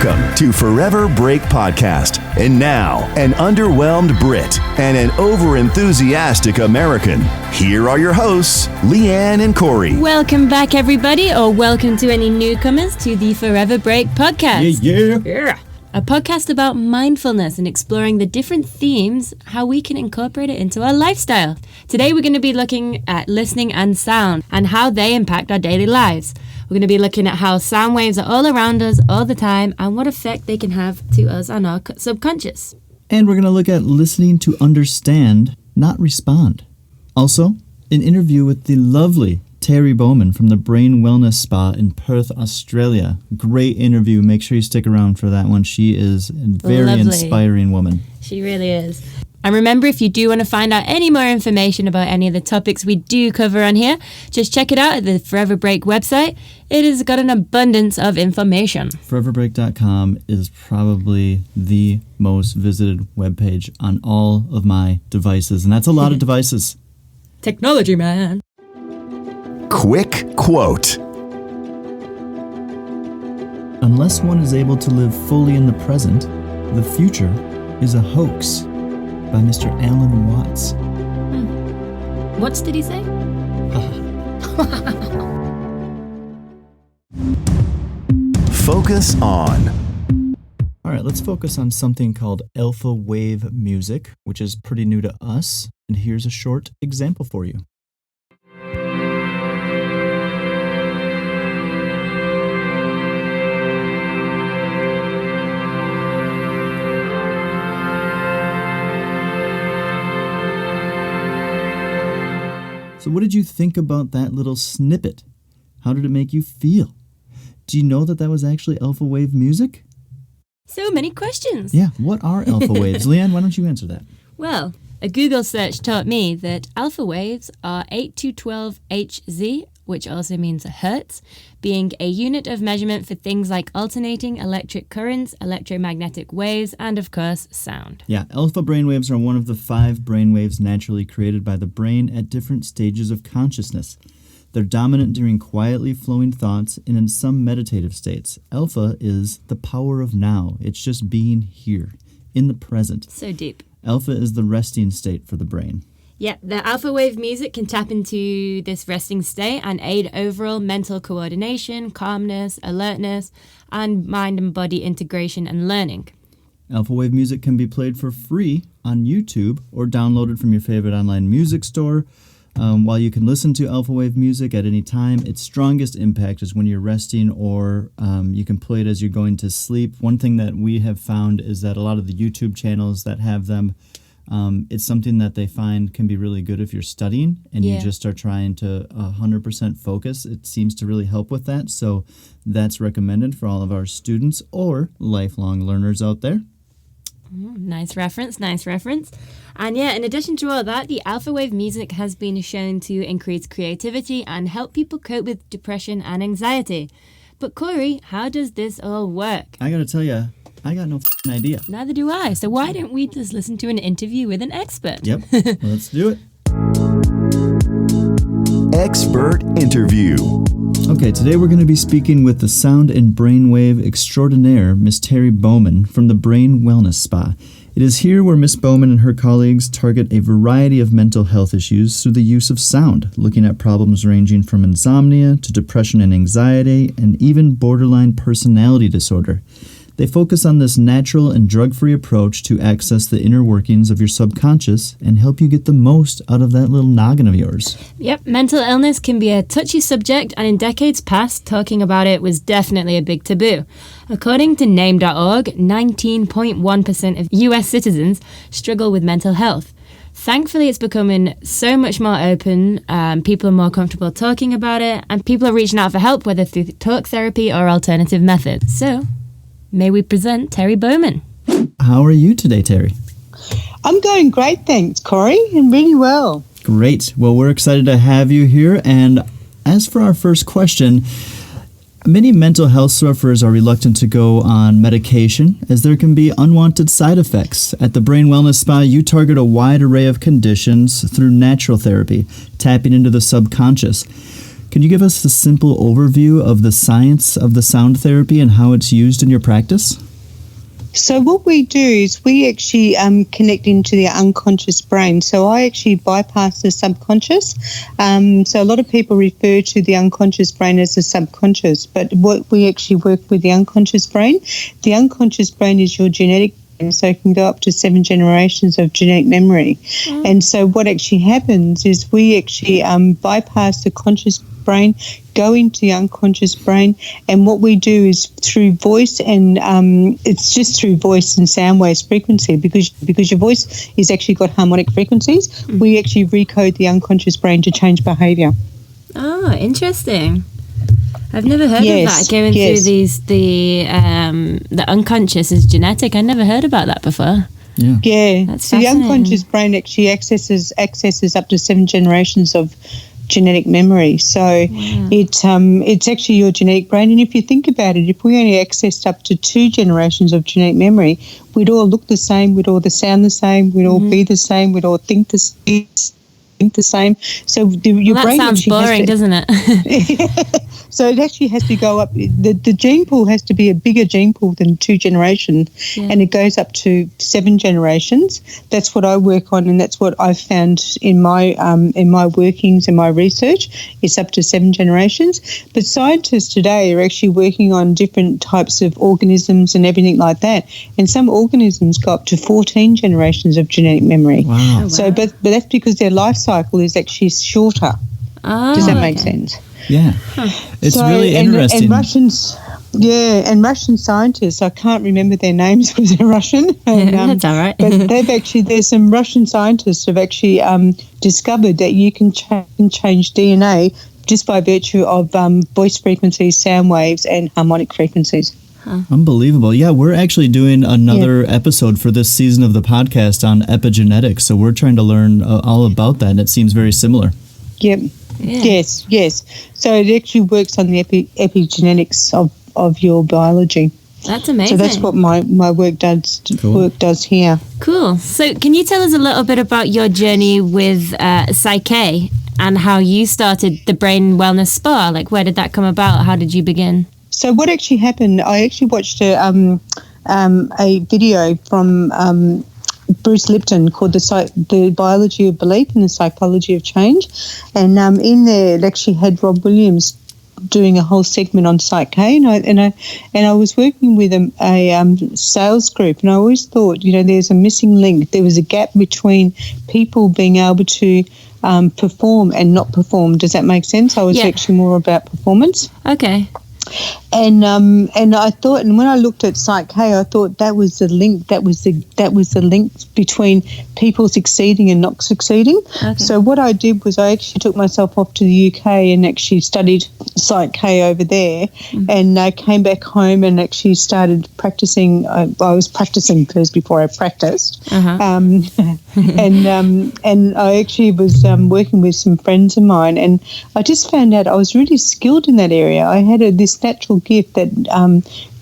Welcome to Forever Break Podcast. And now, an underwhelmed Brit and an over-enthusiastic American. Here are your hosts, Lianne and Corey. Welcome back, everybody, or welcome to any newcomers to the Forever Break Podcast. Yeah. A podcast about mindfulness and exploring the different themes, how we can incorporate it into our lifestyle. Today we're going to be looking at listening and sound and how they impact our daily lives. We're going to be looking at how sound waves are all around us all the time and what effect they can have to us and our subconscious. And we're going to look at listening to understand, not respond. Also, an interview with the lovely Terri Bowman from the Brain Wellness Spa in Perth, Australia. Great interview. Make sure you stick around for that one. She is a very inspiring woman. She really is. And remember, if you do want to find out any more information about any of the topics we do cover on here, just check it out at the Forever Break website. It has got an abundance of information. Foreverbreak.com is probably the most visited webpage on all of my devices. And that's a lot of devices. Technology, man. Quick quote. Unless one is able to live fully in the present, the future is a hoax, by Mr. Alan Watts. What did he say? Focus on. All right, let's focus on something called alpha wave music, which is pretty new to us. And here's a short example for you. So what did you think about that little snippet? How did it make you feel? Do you know that was actually alpha wave music? So many questions. Yeah, what are alpha waves? Lianne, why don't you answer that? Well, a Google search taught me that alpha waves are 8 to 12 Hz, which also means hertz, being a unit of measurement for things like alternating electric currents, electromagnetic waves, and of course, sound. Yeah, alpha brainwaves are one of the 5 brainwaves naturally created by the brain at different stages of consciousness. They're dominant during quietly flowing thoughts and in some meditative states. Alpha is the power of now. It's just being here, in the present. So deep. Alpha is the resting state for the brain. Yeah, the alpha wave music can tap into this resting state and aid overall mental coordination, calmness, alertness, and mind and body integration and learning. Alpha wave music can be played for free on YouTube or downloaded from your favorite online music store. While you can listen to alpha wave music at any time, its strongest impact is when you're resting or you can play it as you're going to sleep. One thing that we have found is that a lot of the YouTube channels that have them, it's something that they find can be really good if you're studying and you just are trying to 100% focus. It seems to really help with that. So that's recommended for all of our students or lifelong learners out there. Nice reference. And yeah, in addition to all that, the alpha wave music has been shown to increase creativity and help people cope with depression and anxiety. But Corey, how does this all work? I gotta tell you, I got no idea. Neither do I. So why don't we just listen to an interview with an expert? Yep, let's do it. Expert interview. Okay, today we're going to be speaking with the sound and brainwave extraordinaire, Miss Terri Bowman from the Brain Wellness Spa. It is here where Miss Bowman and her colleagues target a variety of mental health issues through the use of sound, looking at problems ranging from insomnia to depression and anxiety, and even borderline personality disorder. They focus on this natural and drug-free approach to access the inner workings of your subconscious and help you get the most out of that little noggin of yours. Yep, mental illness can be a touchy subject, and in decades past, talking about it was definitely a big taboo. According to Name.org, 19.1% of US citizens struggle with mental health. Thankfully, it's becoming so much more open, people are more comfortable talking about it, and people are reaching out for help, whether through talk therapy or alternative methods. So, may we present Terri Bowman. How are you today, Terri? I'm going great, thanks, Corey, and really well. Great. Well, we're excited to have you here. And as for our first question, many mental health sufferers are reluctant to go on medication as there can be unwanted side effects. At the Brain Wellness Spa, you target a wide array of conditions through natural therapy, tapping into the subconscious. Can you give us a simple overview of the science of the sound therapy and how it's used in your practice? So what we do is we actually connect into the unconscious brain. So I actually bypass the subconscious. So a lot of people refer to the unconscious brain as the subconscious, but what we actually work with the unconscious brain. The unconscious brain is your genetic brain, so it can go up to 7 generations of genetic memory. And so what actually happens is we actually bypass the conscious brain, go into the unconscious brain, and what we do is through voice and it's just through voice and sound waves frequency, because your voice is actually got harmonic frequencies. We actually recode the unconscious brain to change behaviour. Oh, interesting. I've never heard of that. Going through the unconscious is genetic. I never heard about that before. Yeah. That's so the unconscious brain actually accesses up to 7 generations of genetic memory. So it's actually your genetic brain. And if you think about it, if we only accessed up to 2 generations of genetic memory, we'd all look the same, we'd all sound the same, we'd all be the same, we'd all think the same. So your brain sounds boring, doesn't it? So it actually has to go up. The gene pool has to be a bigger gene pool than 2 generations, and it goes up to 7 generations. That's what I work on, and that's what I've found in my workings and my research. It's up to 7 generations. But scientists today are actually working on different types of organisms and everything like that. And some organisms go up to 14 generations of genetic memory. Wow. So, but that's because their life cycle is actually shorter. Does that make sense? Yeah. It's really interesting. And Russian scientists, I can't remember their names because they're Russian. And, that's all right. But there's some Russian scientists have actually discovered that you can change DNA just by virtue of voice frequencies, sound waves, and harmonic frequencies. Unbelievable. Yeah, we're actually doing another episode for this season of the podcast on epigenetics. So we're trying to learn all about that, and it seems very similar. Yep. Yeah. Yes. So it actually works on the epigenetics of your biology. That's amazing. So that's what my work does. Cool. Work does here. Cool. So can you tell us a little bit about your journey with Psyche and how you started the Brain Wellness Spa? Like, where did that come about? How did you begin? So what actually happened? I actually watched a video from Bruce Lipton called the Biology of Belief and the Psychology of Change, and in there it actually had Rob Williams doing a whole segment on Psyche, and I was working with a sales group, and I always thought, there's a missing link. There was a gap between people being able to perform and not perform. Does that make sense? I was actually more about performance. Okay. And I thought, and when I looked at Psyche, I thought that was the link. That was the link between people succeeding and not succeeding. Okay. So what I did was I actually took myself off to the UK and actually studied Psyche over there, and I came back home and actually started practicing. I was practicing first before I practiced, and I actually was working with some friends of mine, and I just found out I was really skilled in that area. I had this natural gift that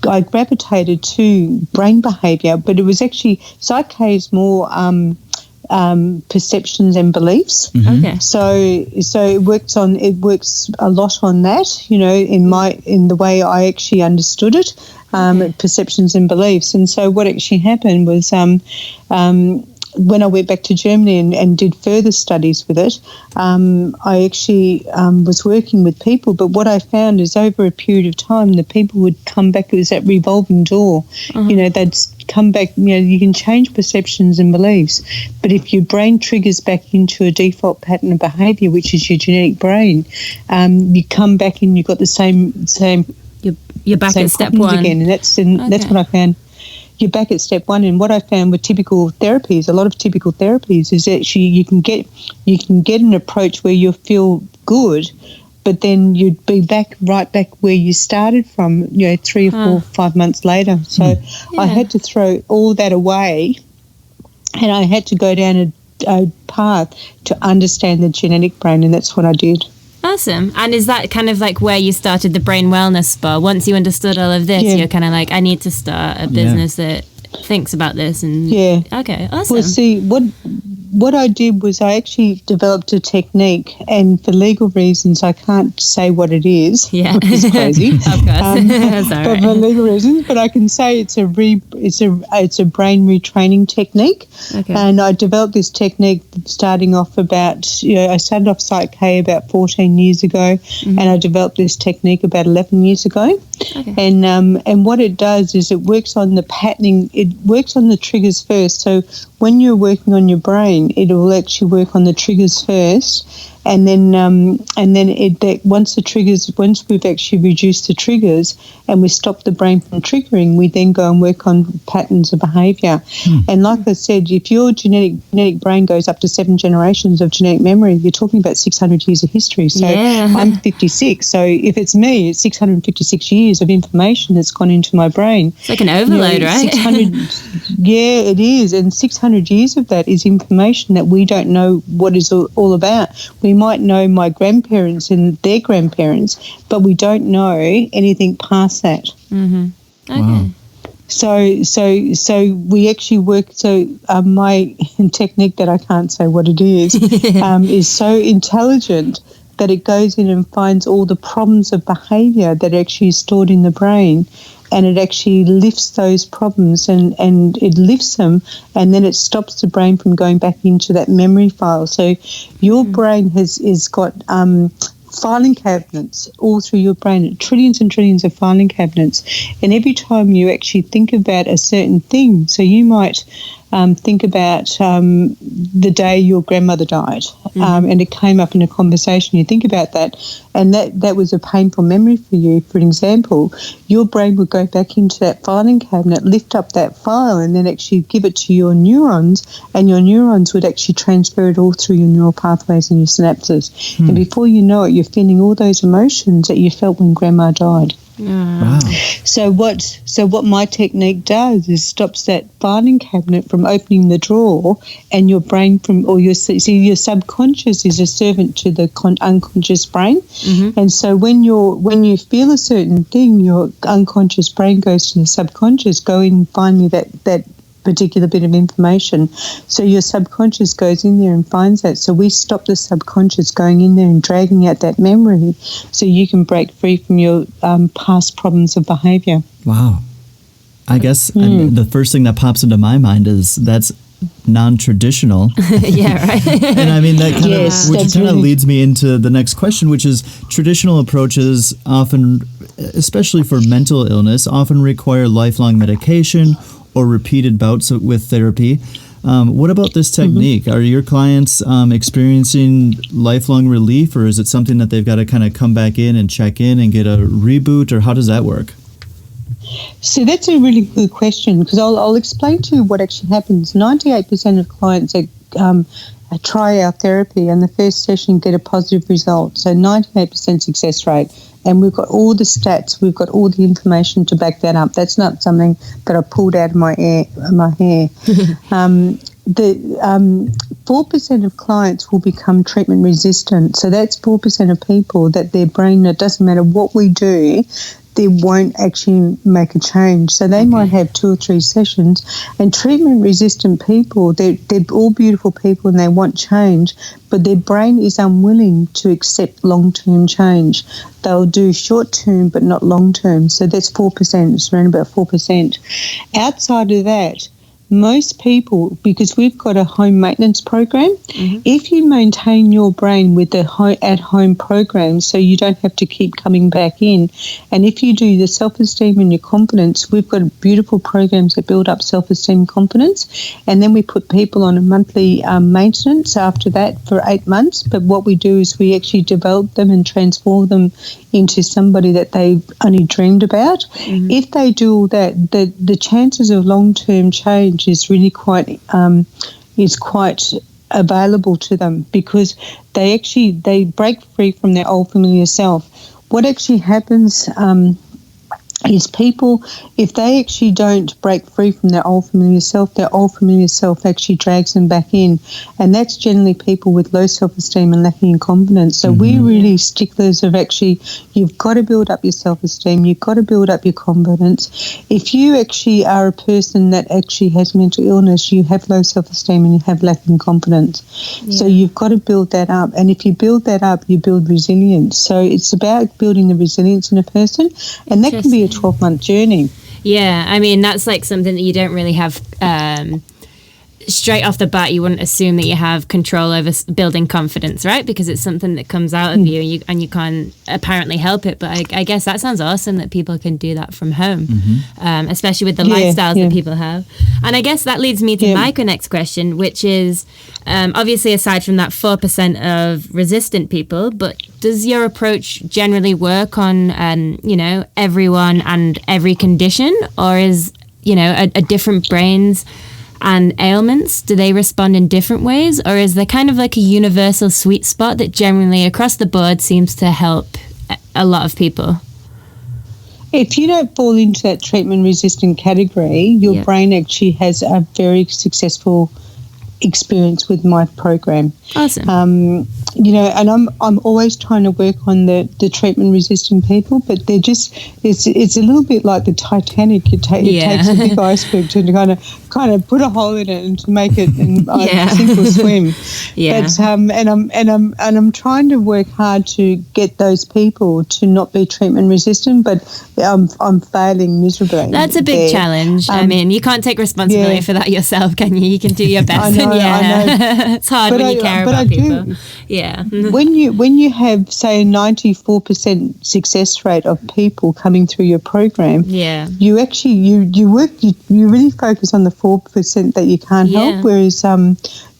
I gravitated to brain behaviour, but it was actually Psyche is more perceptions and beliefs. Okay. So it works a lot on that, in the way I actually understood it, perceptions and beliefs. And so what actually happened was when I went back to Germany and did further studies with it, I actually was working with people. But what I found is over a period of time, the people would come back. It was that revolving door. They'd come back. You can change perceptions and beliefs, but if your brain triggers back into a default pattern of behaviour, which is your genetic brain, you come back and you've got the same. You're back at step one again, and that's what I found. You're back at step one, and what I found with typical therapies, a lot of typical therapies, is actually you can get an approach where you feel good, but then you'd be right back where you started from, 3 or 4, 5 months later. So I had to throw all that away, and I had to go down a path to understand the genetic brain, and that's what I did. Awesome. And is that kind of like where you started the Brain Wellness Spa? Once you understood all of this, you're kind of like, I need to start a business that thinks about this. And okay, awesome. Well, see, what I did was I actually developed a technique, and for legal reasons I can't say what it is. Yeah, which is crazy. of course. That's all But right. for legal reasons, but I can say it's a brain retraining technique. Okay. And I developed this technique starting off I started off Psych K about 14 years ago, and I developed this technique about 11 years ago. Okay. And what it does is it works on the patterning. It works on the triggers first. So when you're working on your brain, it will actually work on the triggers first, and then once we've actually reduced the triggers and we stop the brain from triggering, we then go and work on patterns of behaviour. And like I said, if your genetic brain goes up to 7 generations of genetic memory, you're talking about 600 years of history. So Yeah. I'm 56. So if it's me, it's 656 years of information that's gone into my brain. It's like an overload, right? 600, yeah, it is. And 600 years of that is information that we don't know what is all about. We might know my grandparents and their grandparents, but we don't know anything past that. Mm-hmm. Okay. Wow. So we actually work. So my technique that I can't say what it is so intelligent that it goes in and finds all the problems of behaviour that are actually stored in the brain, and it actually lifts those problems and it lifts them, and then it stops the brain from going back into that memory file. So your brain is got filing cabinets all through your brain, trillions and trillions of filing cabinets. And every time you actually think about a certain thing, so you might think about the day your grandmother died, and it came up in a conversation. You think about that, and that was a painful memory for you, for example. Your brain would go back into that filing cabinet, lift up that file, and then actually give it to your neurons, and your neurons would actually transfer it all through your neural pathways and your synapses. And before you know it, you're feeling all those emotions that you felt when grandma died. Wow. So what my technique does is stops that filing cabinet from opening the drawer, and your brain your subconscious is a servant to the unconscious brain. And so when you feel a certain thing, your unconscious brain goes to the subconscious, go in and find me that particular bit of information. So your subconscious goes in there and finds that. So we stop the subconscious going in there and dragging out that memory, so you can break free from your past problems of behaviour. Wow. I guess the first thing that pops into my mind is that's non-traditional. Yeah, right. And I mean, that kind of really leads me into the next question, which is traditional approaches often, especially for mental illness, often require lifelong medication or repeated bouts with therapy. What about this technique? Are your clients experiencing lifelong relief, or is it something that they've got to kind of come back in and check in and get a reboot, or how does that work? So that's a really good question, because I'll explain to you what actually happens. 98% of clients try our therapy and the first session get a positive result. So 98% success rate. And we've got all the stats, we've got all the information to back that up. That's not something that I pulled out of my hair. The 4% of clients will become treatment resistant. So that's 4% of people that their brain, it doesn't matter what we do, they won't actually make a change. So they might have 2 or 3 sessions. And treatment-resistant people, they're all beautiful people and they want change, but their brain is unwilling to accept long-term change. They'll do short-term but not long-term. So that's 4%. It's around about 4%. Outside of that, most people, because we've got a home maintenance program, if you maintain your brain with the at-home program so you don't have to keep coming back in, and if you do the self-esteem and your confidence, we've got beautiful programs that build up self-esteem and confidence, and then we put people on a monthly maintenance after that for 8 months. But what we do is we actually develop them and transform them into somebody that they only dreamed about. If they do all that, the chances of long-term change is really quite available to them, because they break free from their old familiar self. What actually happens is people, if they actually don't break free from their old familiar self actually drags them back in. And that's generally people with low self-esteem and lacking in confidence. So we're really sticklers of actually, you've got to build up your self-esteem, you've got to build up your confidence. If you actually are a person that actually has mental illness, you have low self-esteem and you have lacking confidence. So you've got to build that up. And if you build that up, you build resilience. So it's about building the resilience in a person, and that can be a 12-month journey. Yeah, I mean, that's like something that you don't really have straight off the bat. You wouldn't assume that you have control over building confidence, right? Because it's something that comes out of you, and you can't apparently help it. But I guess that sounds awesome that people can do that from home, especially with the lifestyles that people have. And I guess that leads me to my next question, which is, obviously aside from that 4% of resistant people, but does your approach generally work on, everyone and every condition, or is, a different brains and ailments, do they respond in different ways, or is there kind of like a universal sweet spot that generally across the board seems to help a lot of people? If you don't fall into that treatment-resistant category, your brain actually has a very successful experience with my program. Awesome. And I'm always trying to work on the treatment-resistant people, but they're just it's a little bit like the Titanic. It takes a big iceberg to kind of put a hole in it and to make it sink or swim. But I'm trying to work hard to get those people to not be treatment-resistant, but I'm failing miserably. That's a big challenge. I mean, you can't take responsibility for that yourself, can you? You can do your best. I know. It's hard when you care about people. Yeah. When you have, say, a 94% success rate of people coming through your program, you actually you really focus on the 4% that you can't help. Whereas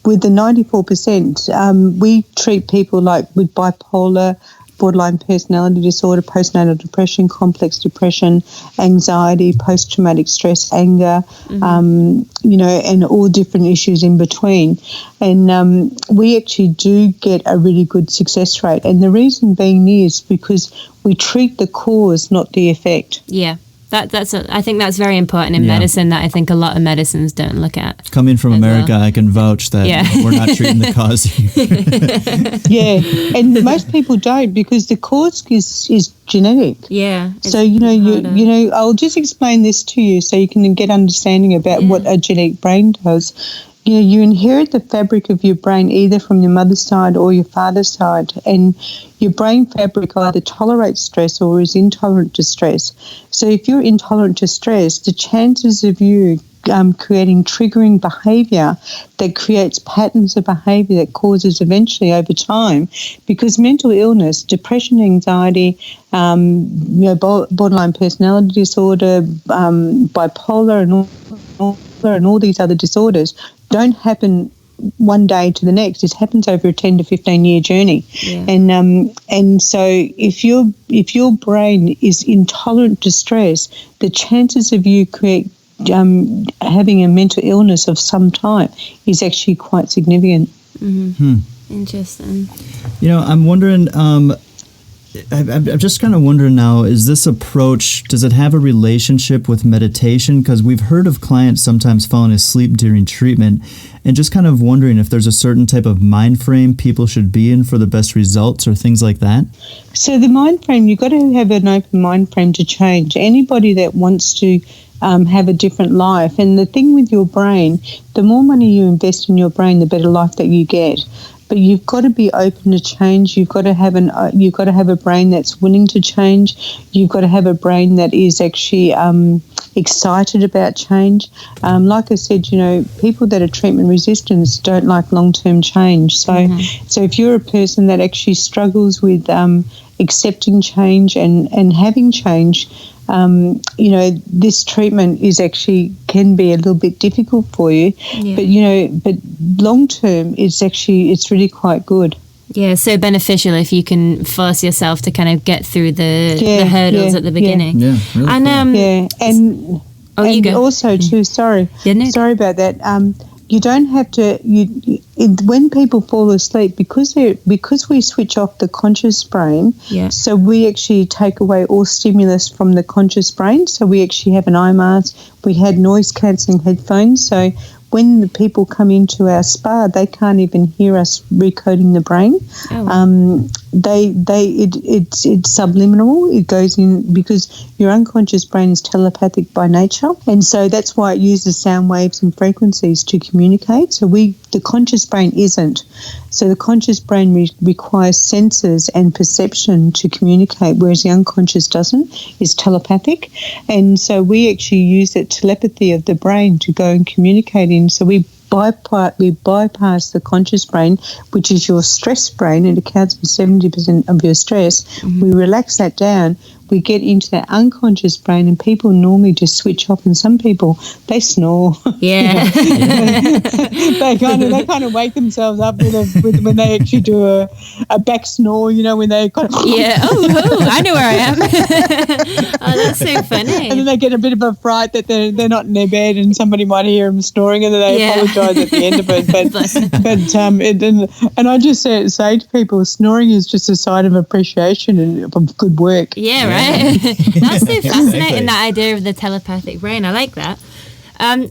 with the 94%, we treat people like with bipolar, borderline personality disorder, postnatal depression, complex depression, anxiety, post-traumatic stress, anger, and all different issues in between. And we actually do get a really good success rate. And the reason being is because we treat the cause, not the effect. Yeah. I think that's very important in medicine that I think a lot of medicines don't look at. Coming from America, I can vouch that we're not treating the cause here. And most people don't, because the cause is genetic. Yeah. So I'll just explain this to you so you can get understanding about what a genetic brain does. You inherit the fabric of your brain either from your mother's side or your father's side, and your brain fabric either tolerates stress or is intolerant to stress. So if you're intolerant to stress, the chances of you creating triggering behaviour that creates patterns of behaviour that causes eventually over time, because mental illness, depression, anxiety, borderline personality disorder, bipolar and all these other disorders don't happen one day to the next. It happens over a 10 to 15 year journey. Yeah. And so if your brain is intolerant to stress, the chances of you having a mental illness of some type is actually quite significant. Mm-hmm. Interesting. I'm wondering, I'm just kind of wondering now, is this approach, does it have a relationship with meditation? Because we've heard of clients sometimes falling asleep during treatment, and just kind of wondering if there's a certain type of mind frame people should be in for the best results or things like that. So the mind frame, you've got to have an open mind frame to change. Anybody that wants to have a different life, and the thing with your brain, the more money you invest in your brain, the better life that you get. But you've got to be open to change. You've got to have a brain that's willing to change. You've got to have a brain that is actually excited about change. Like I said, people that are treatment resistant don't like long-term change. So, so if you're a person that actually struggles with accepting change and having change, this treatment can be a little bit difficult for you, but long term, it's really quite good. Yeah, so beneficial if you can force yourself to kind of get through the hurdles at the beginning. Yeah, really and cool. You go. Also too, sorry about that. You don't have to. when people fall asleep, because we switch off the conscious brain, so we actually take away all stimulus from the conscious brain. So we actually have an eye mask. We had noise cancelling headphones. So when the people come into our spa, they can't even hear us recoding the brain. It's subliminal. It goes in because your unconscious brain is telepathic by nature, and so that's why it uses sound waves and frequencies to communicate. So the conscious brain isn't. So the conscious brain requires senses and perception to communicate, whereas the unconscious doesn't. It's telepathic, and so we actually use that telepathy of the brain to go and communicate in. So we bypass the conscious brain, which is your stress brain. It accounts for 70% of your stress. We relax that down. We get into that unconscious brain, and people normally just switch off. And some people, they snore. Yeah, they kind of wake themselves up when they actually do a back snore. You know, when they kind of Oh, I know where I am. Oh, that's so funny. And then they get a bit of a fright that they're not in their bed, and somebody might hear them snoring, and then they apologise at the end of it. And I just say to people, snoring is just a sign of appreciation and of good work. Yeah, right. That's so fascinating, that idea of the telepathic brain. I like that.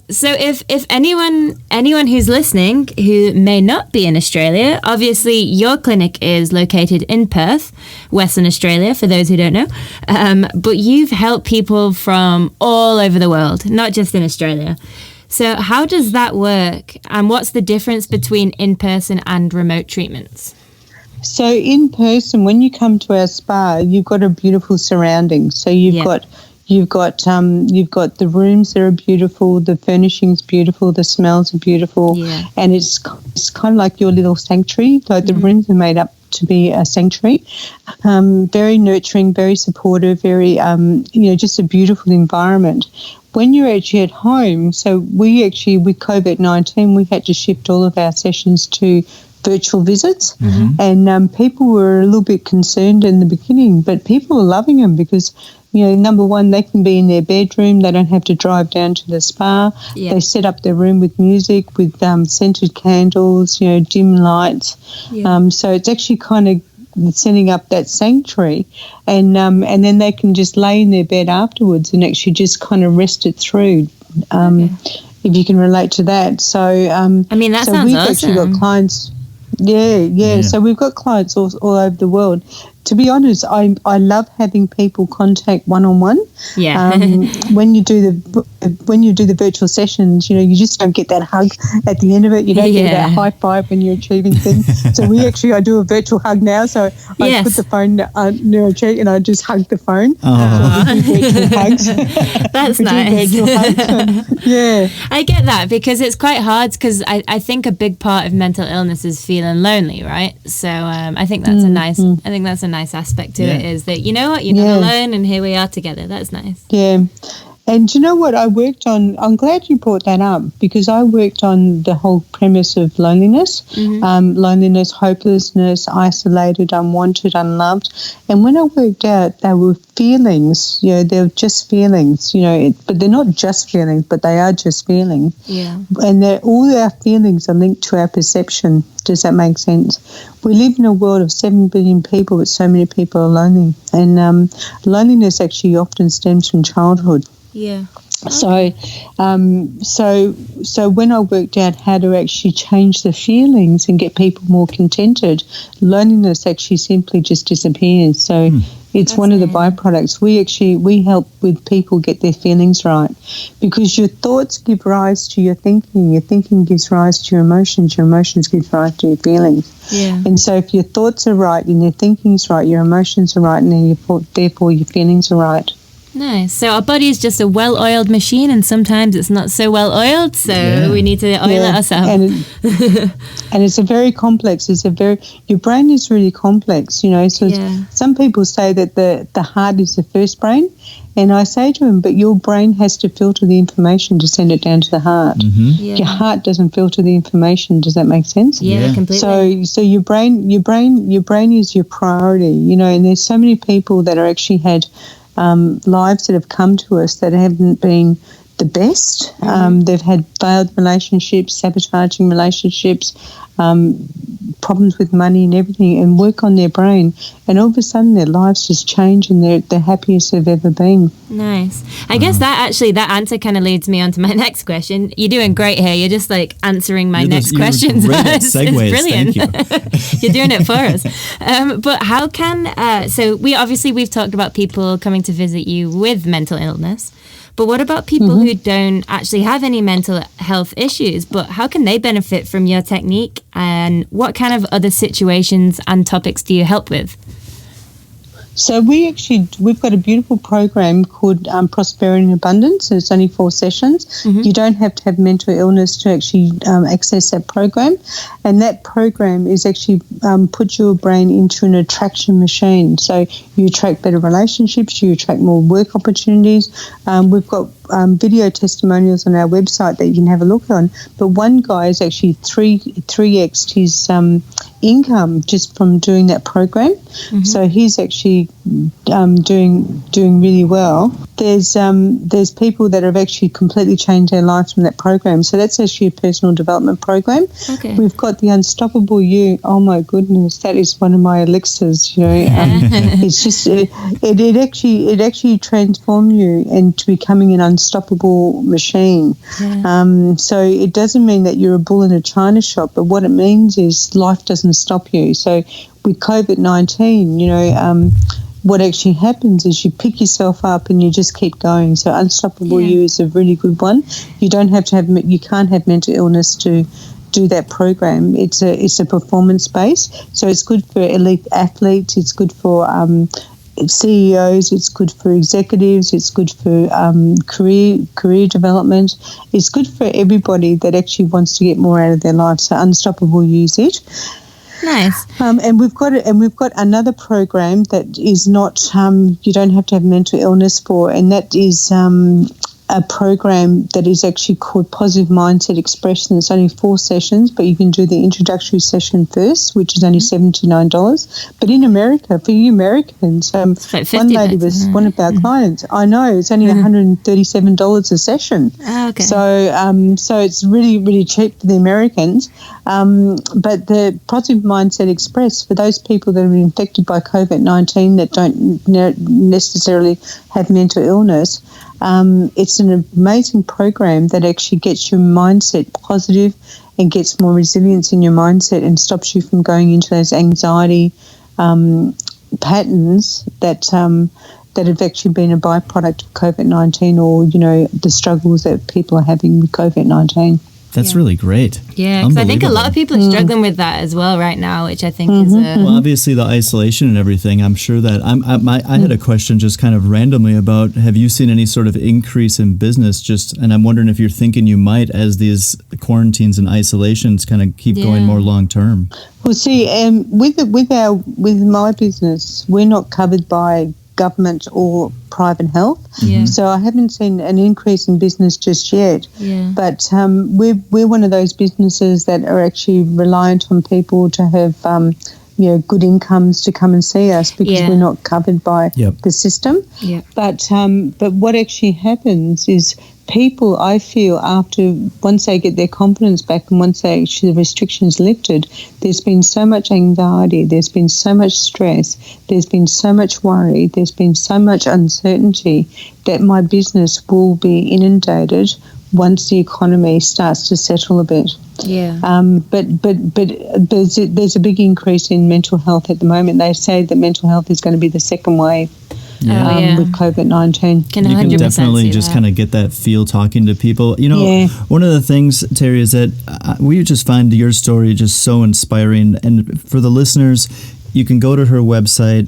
So if anyone who's listening who may not be in Australia, obviously your clinic is located in Perth, Western Australia, for those who don't know. But you've helped people from all over the world, not just in Australia. So how does that work? And what's the difference between in-person and remote treatments? So in person, when you come to our spa, you've got a beautiful surrounding. So you've got the rooms that are beautiful, the furnishings beautiful, the smells are beautiful, and it's kind of like your little sanctuary. Like the rooms are made up to be a sanctuary, very nurturing, very supportive, very just a beautiful environment. When you're actually at home, so we actually with COVID-19 we had to shift all of our sessions to virtual visits, and people were a little bit concerned in the beginning, but people are loving them because, number one, they can be in their bedroom, they don't have to drive down to the spa. They set up their room with music, with scented candles, dim lights. So it's actually kind of setting up that sanctuary, and then they can just lay in their bed afterwards and actually just kind of rest it through. If you can relate to that. So that sounds we've awesome. actually got clients. Yeah. So we've got clients all over the world. To be honest, I love having people contact one-on-one. Yeah. When you do the virtual sessions, you just don't get that hug at the end of it. You don't get that high five when you're achieving things. So I do a virtual hug now. So I put the phone near a cheek and I just hug the phone. So we do virtual hugs. That's nice. Yeah. I get that because it's quite hard because I think a big part of mental illness is feeling lonely, right? So I think that's a nice aspect to it, is that you're not alone, and here we are together. That's nice. Yeah. And you know what I worked on? I'm glad you brought that up because I worked on the whole premise of loneliness, loneliness, hopelessness, isolated, unwanted, unloved. And when I worked out, they were feelings, they were just feelings, but they're not just feelings, but they are just feelings. Yeah. And all our feelings are linked to our perception. Does that make sense? We live in a world of 7 billion people, but so many people are lonely. And loneliness actually often stems from childhood. Yeah. Okay. So when I worked out how to actually change the feelings and get people more contented, loneliness actually simply just disappears. So it's one of the byproducts. We help with people get their feelings right because your thoughts give rise to your thinking gives rise to your emotions give rise to your feelings. Yeah. And so if your thoughts are right and your thinking's right, your emotions are right, and then therefore your feelings are right. Nice. So our body is just a well-oiled machine, and sometimes it's not so well-oiled, so we need to oil it ourselves. And it's a very complex. Your brain is really complex, So some people say that the heart is the first brain, and I say to them, but your brain has to filter the information to send it down to the heart. Yeah. Your heart doesn't filter the information. Does that make sense? Yeah, completely. So your brain is your priority, and there's so many people that are actually had lives that have come to us that haven't been the best. They've had failed relationships, sabotaging relationships, problems with money and everything, and work on their brain, and all of a sudden their lives just change and they're the happiest they've ever been. Nice. I guess that answer kind of leads me on to my next question. You're doing great here. You're just like answering my next questions. It's brilliant. Thank you. You're doing it for us. But how can, so we've talked about people coming to visit you with mental illness. But what about people who don't actually have any mental health issues, but how can they benefit from your technique, and what kind of other situations and topics do you help with? So we've got a beautiful program called Prosperity and Abundance. It's only 4 sessions. You don't have to have mental illness to actually access that program. And that program is actually put your brain into an attraction machine. So you attract better relationships, you attract more work opportunities. We've got video testimonials on our website that you can have a look on. But one guy is actually 3x'd his income just from doing that program. So he's actually doing really well. There's people that have actually completely changed their lives from that program. So that's actually a personal development program. Okay. We've got the Unstoppable You. Oh my goodness, that is one of my elixirs. It's just it actually transforms you into becoming an unstoppable machine. So it doesn't mean that you're a bull in a china shop, but what it means is life doesn't stop you. So with COVID-19, what actually happens is you pick yourself up and you just keep going. So Unstoppable You is a really good one. You can't have mental illness to do that program. It's a performance base, so it's good for elite athletes. It's good for CEOs. It's good for executives. It's good for career development. It's good for everybody that actually wants to get more out of their life. So Unstoppable Use it. Nice. And we've got another program that is not you don't have to have mental illness for, and that is a program that is actually called Positive Mindset Expression. It's only 4 sessions, but you can do the introductory session first, which is only $79. But in America, for you Americans, one lady was one of our clients. I know, it's only $137 a session. Oh, okay. So it's really, really cheap for the Americans. But the Positive Mindset Express, for those people that are infected by COVID-19 that don't necessarily have mental illness, it's an amazing program that actually gets your mindset positive and gets more resilience in your mindset and stops you from going into those anxiety patterns that have actually been a byproduct of COVID-19, or the struggles that people are having with COVID-19. That's really great. Yeah, because I think a lot of people are struggling with that as well right now, which I think is well, obviously the isolation and everything. I'm sure that I had a question just kind of randomly about, have you seen any sort of increase in business? And I'm wondering if you're thinking you might, as these quarantines and isolations kind of keep going more long term. Well, see, with my business, we're not covered by government or private health, so I haven't seen an increase in business just yet. But we're one of those businesses that are actually reliant on people to have good incomes to come and see us, because we're not covered by the system. But what actually happens is people, I feel, once they get their confidence back and once the restrictions lifted, there's been so much anxiety, there's been so much stress, there's been so much worry, there's been so much uncertainty that my business will be inundated once the economy starts to settle a bit. But there's a big increase in mental health at the moment. They say that mental health is going to be the second wave. With COVID-19. Can you can definitely just kind of get that feel talking to people. One of the things, Terri, is that we just find your story just so inspiring. And for the listeners, you can go to her website.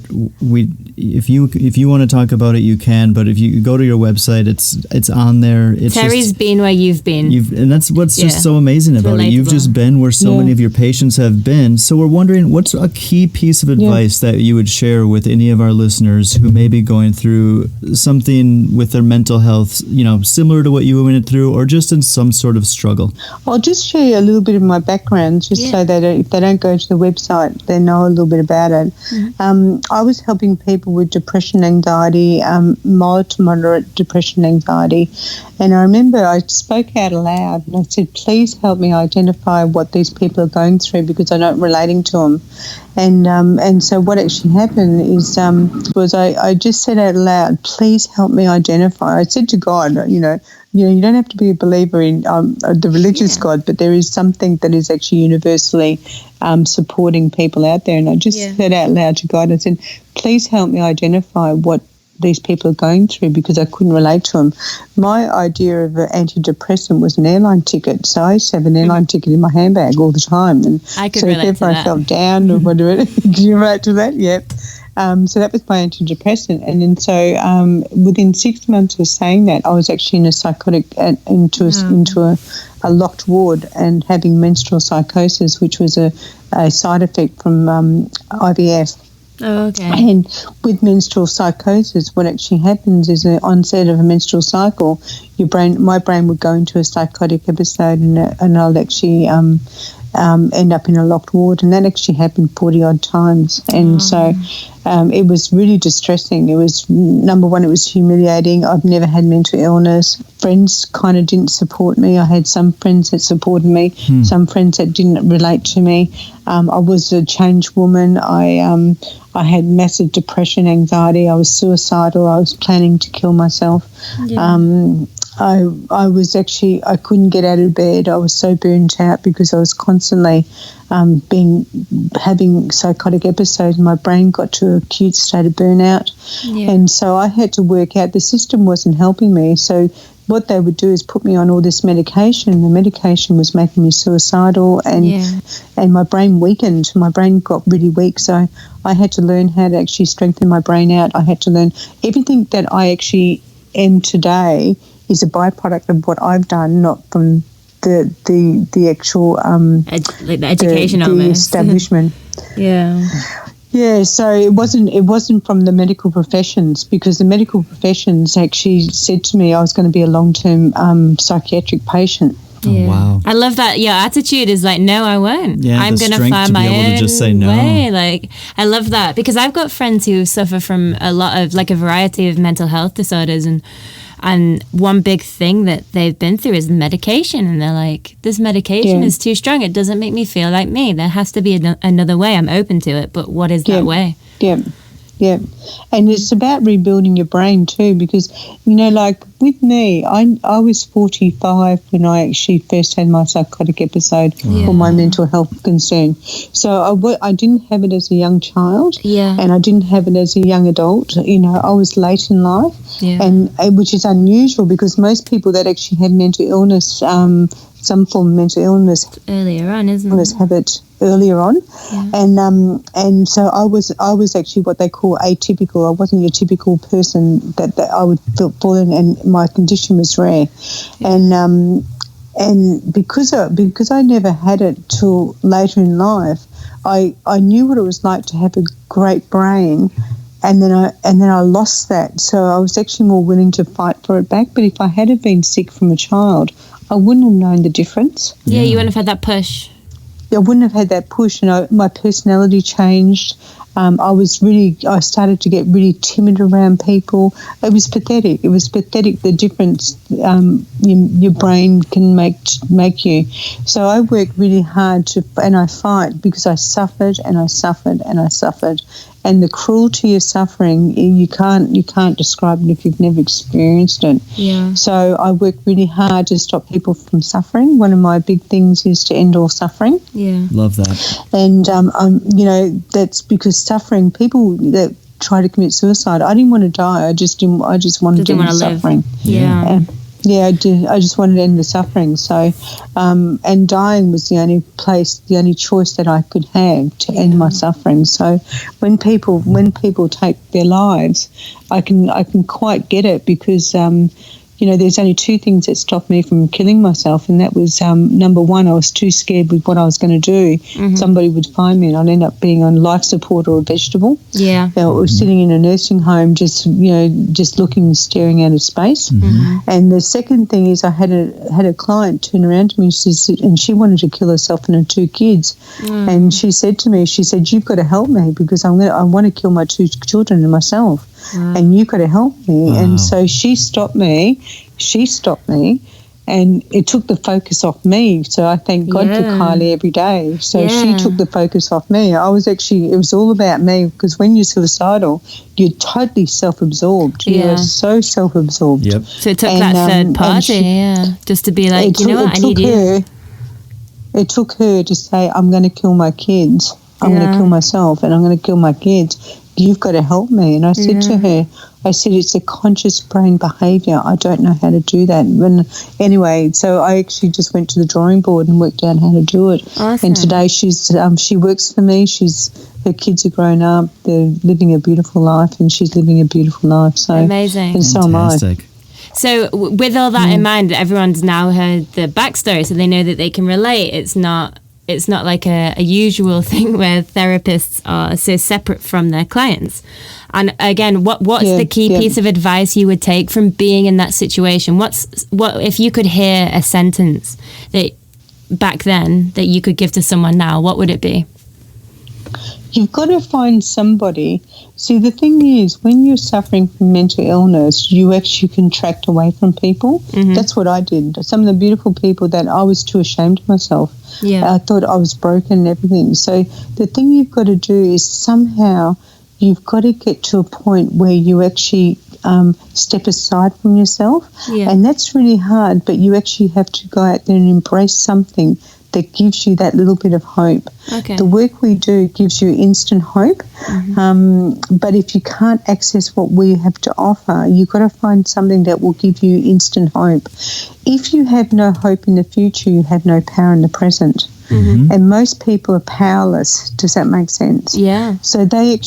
If you want to talk about it, you can. But if you go to your website, it's on there. Terry's been where you've been, and that's what's just so amazing about it. You've just been where so many of your patients have been. So we're wondering, what's a key piece of advice that you would share with any of our listeners who may be going through something with their mental health, similar to what you went through, or just in some sort of struggle? I'll just show you a little bit of my background, just so that if they don't go to the website, they know a little bit about about it. I was helping people with depression, anxiety, mild to moderate depression, anxiety. And I remember I spoke out aloud and I said, please help me identify what these people are going through because I'm not relating to them. And so what actually happened is I just said out loud, please help me identify. I said to God, you don't have to be a believer in the religious God, but there is something that is actually universally supporting people out there. And I just said out loud to God, I said, please help me identify what these people are going through because I couldn't relate to them. My idea of an antidepressant was an airline ticket. So I used to have an airline ticket in my handbag all the time. And I could so relate if to I that. felt down or whatever, can you relate to that? Yep. So that was my antidepressant. And then so within 6 months of saying that, I was actually in a psychotic, into a locked ward and having menstrual psychosis, which was a side effect from IVF. Oh, okay. And with menstrual psychosis, what actually happens is the onset of a menstrual cycle, my brain would go into a psychotic episode and I'll actually end up in a locked ward. And that actually happened 40-odd times. And so it was really distressing. It was, number one, it was humiliating. I've never had mental illness. Friends kind of didn't support me. I had some friends that supported me, some friends that didn't relate to me. I was a changed woman. I had massive depression, anxiety. I was suicidal. I was planning to kill myself. Yeah. I was actually, I couldn't get out of bed. I was so burnt out because I was constantly having psychotic episodes. My brain got to an acute state of burnout. Yeah. And so I had to work out, the system wasn't helping me. So what they would do is put me on all this medication. The medication was making me suicidal and my brain weakened. My brain got really weak. So I had to learn how to actually strengthen my brain out. I had to learn everything that I actually am today is a byproduct of what I've done, not from the actual like the education the almost. establishment. Yeah, so it wasn't from the medical professions, because the medical professions actually said to me I was going to be a long-term psychiatric patient. Oh, wow. I love that your attitude is like, no, I won't. Yeah, I'm going to find my own just say no. way. Like, I love that because I've got friends who suffer from a lot of, like, a variety of mental health disorders, and one big thing that they've been through is medication, and they're like, this medication is too strong. It doesn't make me feel like me. There has to be another way. I'm open to it, but what is that way? Yeah. And it's about rebuilding your brain too, because, like with me, I was 45 when I actually first had my psychotic episode for my mental health concern. So I didn't have it as a young child and I didn't have it as a young adult. I was late in life, and which is unusual because most people that actually had mental illness, some form of mental illness earlier on, isn't it? Have it earlier on, and so I was actually what they call atypical. I wasn't your typical person that I would fall in, and my condition was rare, and because I never had it till later in life, I knew what it was like to have a great brain. And then I lost that, so I was actually more willing to fight for it back. But if I had been sick from a child, I wouldn't have known the difference. Yeah, you wouldn't have had that push. I wouldn't have had that push, and my personality changed. I started to get really timid around people. It was pathetic. The difference your brain can make you. So I worked really hard and I fight because I suffered and I suffered and I suffered. And the cruelty of suffering, you can't describe it if you've never experienced it. Yeah. So I work really hard to stop people from suffering. One of my big things is to end all suffering. Yeah. Love that. And, that's because suffering, people that try to commit suicide, I didn't want to die. I just wanted to end the suffering. Yeah. I did. I just wanted to end the suffering. So, and dying was the only choice that I could have to end my suffering. So, when people take their lives, I can quite get it because, there's only two things that stopped me from killing myself, and that was number one, I was too scared with what I was going to do. Somebody would find me and I'd end up being on life support or a vegetable. Yeah. Or sitting in a nursing home just looking, staring out of space. And the second thing is I had a client turn around to me and she wanted to kill herself and her two kids. And she said to me, you've got to help me because I want to kill my two children and myself. And you've got to help me. Wow. And so she stopped me, and it took the focus off me. So I thank God for Kylie every day. So she took the focus off me. It was all about me, because when you're suicidal, you're totally self-absorbed. Yeah. You're so self-absorbed. Yep. So it took that third party, just to be like, I need you. It took her to say, I'm going to kill my kids. I'm going to kill myself and I'm going to kill my kids. You've got to help me. And I said to her, it's a conscious brain behaviour. I don't know how to do that. Anyway, so I actually just went to the drawing board and worked out how to do it. Awesome. And today she works for me. Her kids are grown up. They're living a beautiful life, and she's living a beautiful life. So amazing. And so am I. So with all that in mind, everyone's now heard the backstory, so they know that they can relate. It's not like a usual thing where therapists are so separate from their clients. And again, what's the key piece of advice you would take from being in that situation? What if you could hear a sentence that back then that you could give to someone now, what would it be? You've got to find somebody. See, the thing is, when you're suffering from mental illness, you actually contract away from people. That's what I did. Some of the beautiful people that I was too ashamed of myself. Yeah. I thought I was broken and everything. So the thing you've got to do is somehow you've got to get to a point where you actually step aside from yourself. Yeah. And that's really hard, but you actually have to go out there and embrace something that gives you that little bit of hope. Okay. The work we do gives you instant hope, but if you can't access what we have to offer, you've got to find something that will give you instant hope. If you have no hope in the future, you have no power in the present. And most people are powerless. Does that make sense? Yeah. So they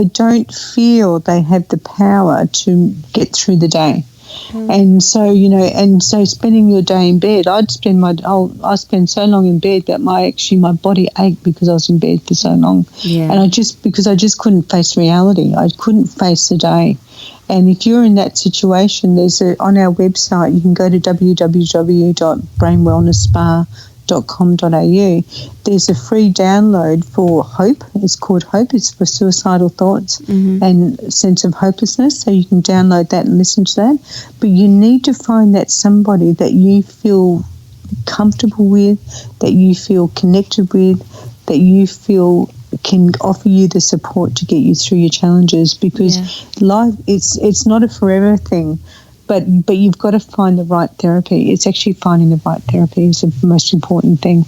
don't feel they have the power to get through the day. And so, so spending your day in bed, I spend so long in bed that my body ached because I was in bed for so long. Yeah. And because I just couldn't face reality. I couldn't face the day. And if you're in that situation, on our website, you can go to www.brainwellnessspa.com.au. There's a free download for hope. It's called Hope. It's for suicidal thoughts and sense of hopelessness. So you can download that and listen to that. But you need to find that somebody that you feel comfortable with, that you feel connected with, that you feel can offer you the support to get you through your challenges, because life, it's not a forever thing. But you've got to find the right therapy. It's actually finding the right therapy is the most important thing.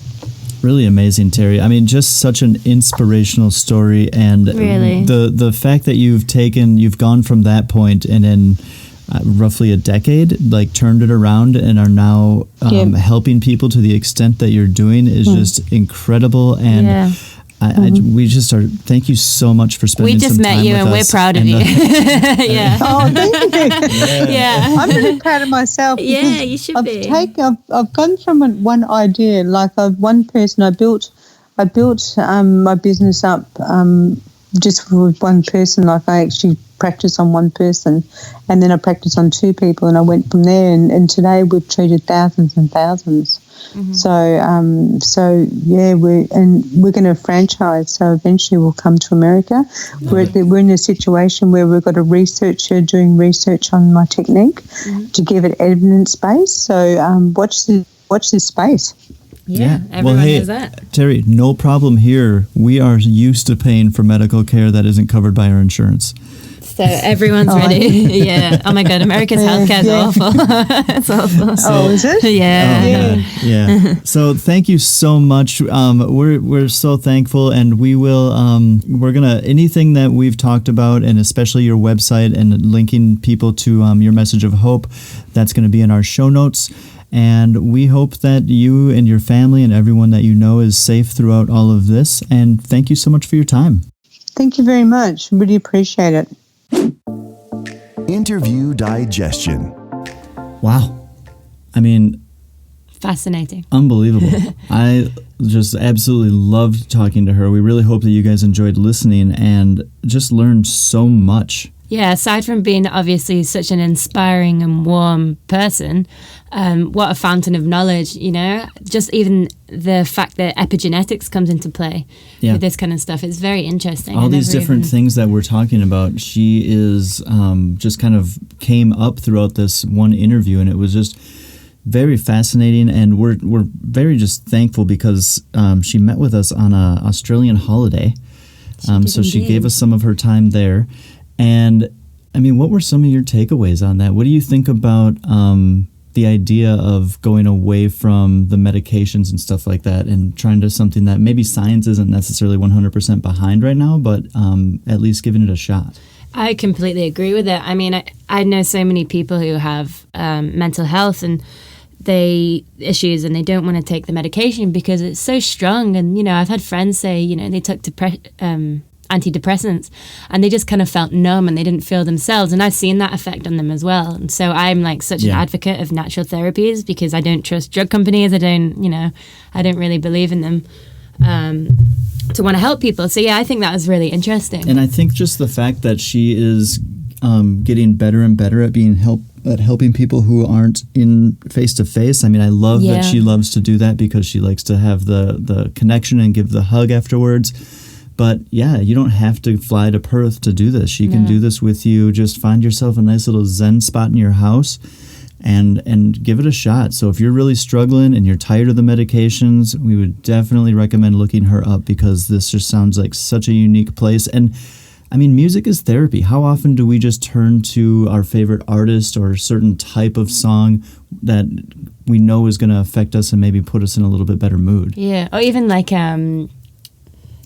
Really amazing, Terri. I mean, just such an inspirational story, and really the fact that you've gone from that point and in roughly a decade, like turned it around and are now helping people to the extent that you're doing is just incredible. And we just are. Thank you so much for spending some time with us. We just met you, and we're proud of you. Yeah. Oh, thank you. Yeah. I'm really proud of myself. Yeah, you should be. I've gone from one idea, like one person. I built my business up just with one person. Like I actually practice on one person, and then I practice on two people, and I went from there. And today we've treated thousands and thousands. So we're going to franchise. So eventually we'll come to America. We're in a situation where we've got a researcher doing research on my technique to give it evidence base. So watch this space. Yeah, everyone knows that. Terri, no problem here. We are used to paying for medical care that isn't covered by our insurance. So everyone's ready. Yeah. Oh my God, America's healthcare is awful. It's awful. Is it? Yeah. So thank you so much. We're so thankful, and we will. We're gonna anything that we've talked about, and especially your website and linking people to your message of hope. That's going to be in our show notes. And we hope that you and your family and everyone that you know is safe throughout all of this. And thank you so much for your time. Thank you very much. Really appreciate it. Interview digestion. Wow. I mean, fascinating. Unbelievable. I just absolutely loved talking to her. We really hope that you guys enjoyed listening and just learned so much. Yeah, aside from being obviously such an inspiring and warm person, what a fountain of knowledge, you know? Just even the fact that epigenetics comes into play with this kind of stuff. It's very interesting. All these different things that we're talking about, she is just kind of came up throughout this one interview, and it was just very fascinating, and we're very just thankful because she met with us on an Australian holiday. So she gave us some of her time there. And, I mean, what were some of your takeaways on that? What do you think about the idea of going away from the medications and stuff like that and trying to something that maybe science isn't necessarily 100% behind right now, but at least giving it a shot? I completely agree with it. I mean, I know so many people who have mental health and issues and they don't want to take the medication because it's so strong. And, you know, I've had friends say, you know, they took antidepressants and they just kind of felt numb and they didn't feel themselves, and I've seen that effect on them as well. And so I'm like such an advocate of natural therapies because I don't trust drug companies. I don't really believe in them to want to help people. So yeah, I think that was really interesting. And I think just the fact that she is getting better and better at helping people who aren't in face to face. I mean, I love that she loves to do that because she likes to have the connection and give the hug afterwards. But yeah, you don't have to fly to Perth to do this. She can do this with you. Just find yourself a nice little zen spot in your house and give it a shot. So if you're really struggling and you're tired of the medications, we would definitely recommend looking her up because this just sounds like such a unique place. And I mean, music is therapy. How often do we just turn to our favorite artist or a certain type of song that we know is going to affect us and maybe put us in a little bit better mood? Yeah, or even like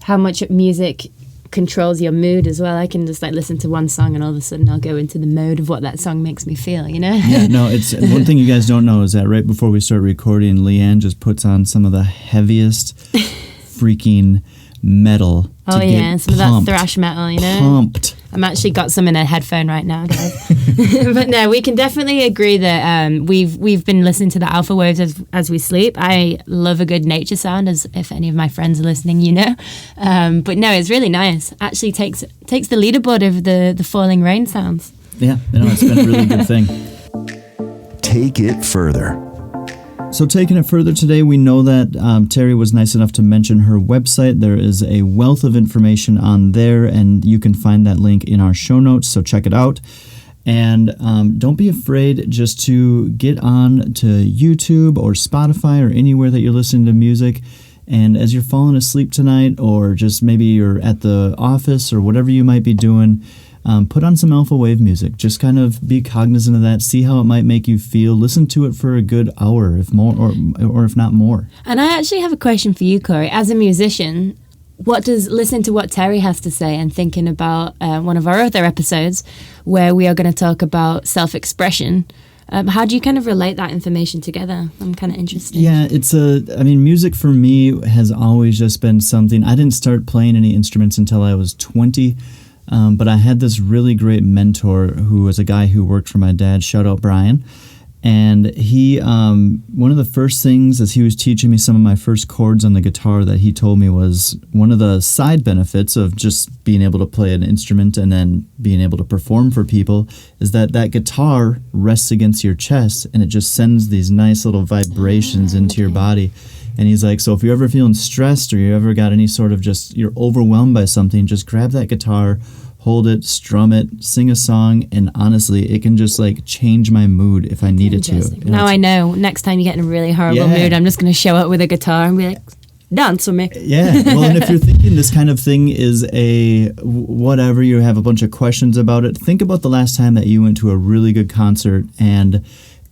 how much music controls your mood as well. I can just like listen to one song and all of a sudden I'll go into the mode of what that song makes me feel, you know? Yeah, no, it's one thing you guys don't know is that right before we start recording, Lianne just puts on some of the heaviest freaking metal. Oh yeah, some of that thrash metal, you know? Pumped. I'm actually got some in a headphone right now, guys. But no, we can definitely agree that we've been listening to the alpha waves as we sleep. I love a good nature sound, as if any of my friends are listening, you know. But no, it's really nice. Actually takes the leaderboard of the falling rain sounds. Yeah, it's been a really good thing. Take it further. So taking it further today, we know that Terri was nice enough to mention her website. There is a wealth of information on there, and you can find that link in our show notes, so check it out. And don't be afraid just to get on to YouTube or Spotify or anywhere that you're listening to music. And as you're falling asleep tonight, or just maybe you're at the office or whatever you might be doing, put on some alpha wave music. Just kind of be cognizant of that. See how it might make you feel. Listen to it for a good hour, if more, or if not more. And I actually have a question for you, Corey. As a musician, listening to what Terri has to say and thinking about one of our other episodes where we are going to talk about self-expression, how do you kind of relate that information together? I'm kind of interested. Yeah, music for me has always just been something. I didn't start playing any instruments until I was 20. But I had this really great mentor who was a guy who worked for my dad. Shout out Brian. And he, one of the first things as he was teaching me some of my first chords on the guitar that he told me was one of the side benefits of just being able to play an instrument and then being able to perform for people is that guitar rests against your chest and it just sends these nice little vibrations into your body. And he's like, so if you're ever feeling stressed or you ever got any sort of you're overwhelmed by something, just grab that guitar, hold it, strum it, sing a song, and honestly, it can just like change my mood if I need it to. Now I know. Next time you get in a really horrible mood, I'm just going to show up with a guitar and be like, dance with me. Yeah. Well, and if you're thinking this kind of thing is a whatever, you have a bunch of questions about it, think about the last time that you went to a really good concert and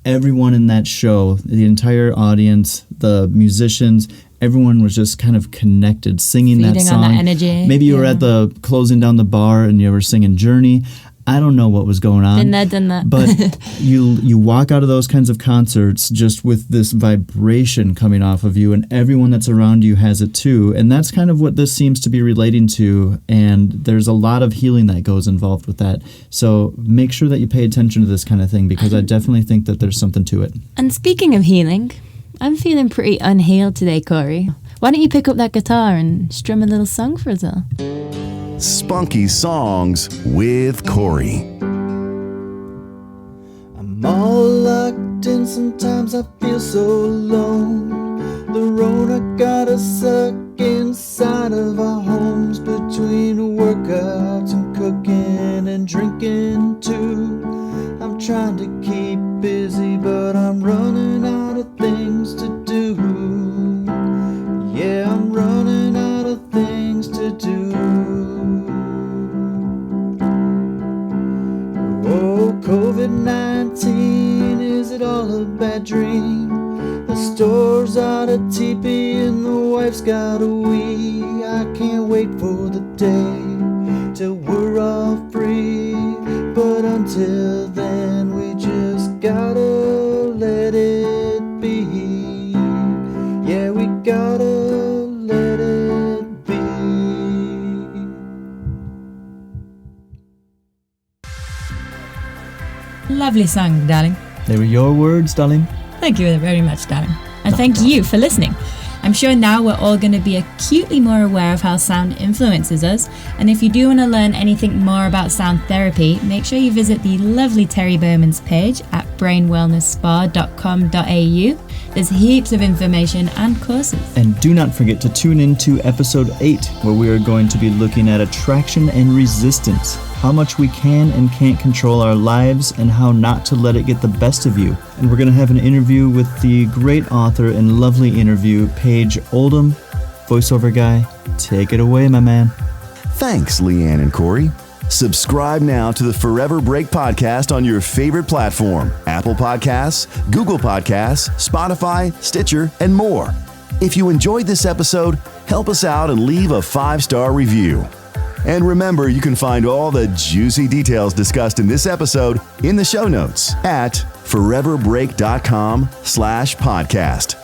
everyone in that show, the entire audience, the musicians, everyone was just kind of connected, singing that song. On that energy. Maybe you were at the closing down the bar and you were singing Journey. I don't know what was going on. Been there, done that. But you walk out of those kinds of concerts just with this vibration coming off of you, and everyone that's around you has it too. And that's kind of what this seems to be relating to. And there's a lot of healing that goes involved with that. So make sure that you pay attention to this kind of thing, because I definitely think that there's something to it. And speaking of healing, I'm feeling pretty unhealed today, Corey. Why don't you pick up that guitar and strum a little song for us all? Spunky Songs with Corey. I'm all locked in, sometimes I feel so alone. The road I gotta suck inside of our homes, between workouts and cooking and drinking too. I'm trying to keep busy, but I'm running out of things to do. Yeah, I'm running out of things to do. Oh, COVID-19, is it all a bad dream? The store's out of TP and the wife's got a wee. I can't wait for the day till we're all free. But until then, we just gotta let it be. Yeah, we gotta let it be. Lovely song, darling. They were your words, darling. Thank you very much, darling. And thank you for listening. I'm sure now we're all going to be acutely more aware of how sound influences us. And if you do want to learn anything more about sound therapy, make sure you visit the lovely Terri Bowman's page at brainwellnessspa.com.au. There's heaps of information and courses. And do not forget to tune in to episode 8, where we are going to be looking at attraction and resistance, how much we can and can't control our lives, and how not to let it get the best of you. And we're going to have an interview with the great author and lovely interview, Paige Oldham, voiceover guy. Take it away, my man. Thanks, Lianne and Corey. Subscribe now to the Forever Break podcast on your favorite platform: Apple Podcasts, Google Podcasts, Spotify, Stitcher, and more. If you enjoyed this episode, help us out and leave a 5-star review. And remember, you can find all the juicy details discussed in this episode in the show notes at foreverbreak.com/podcast.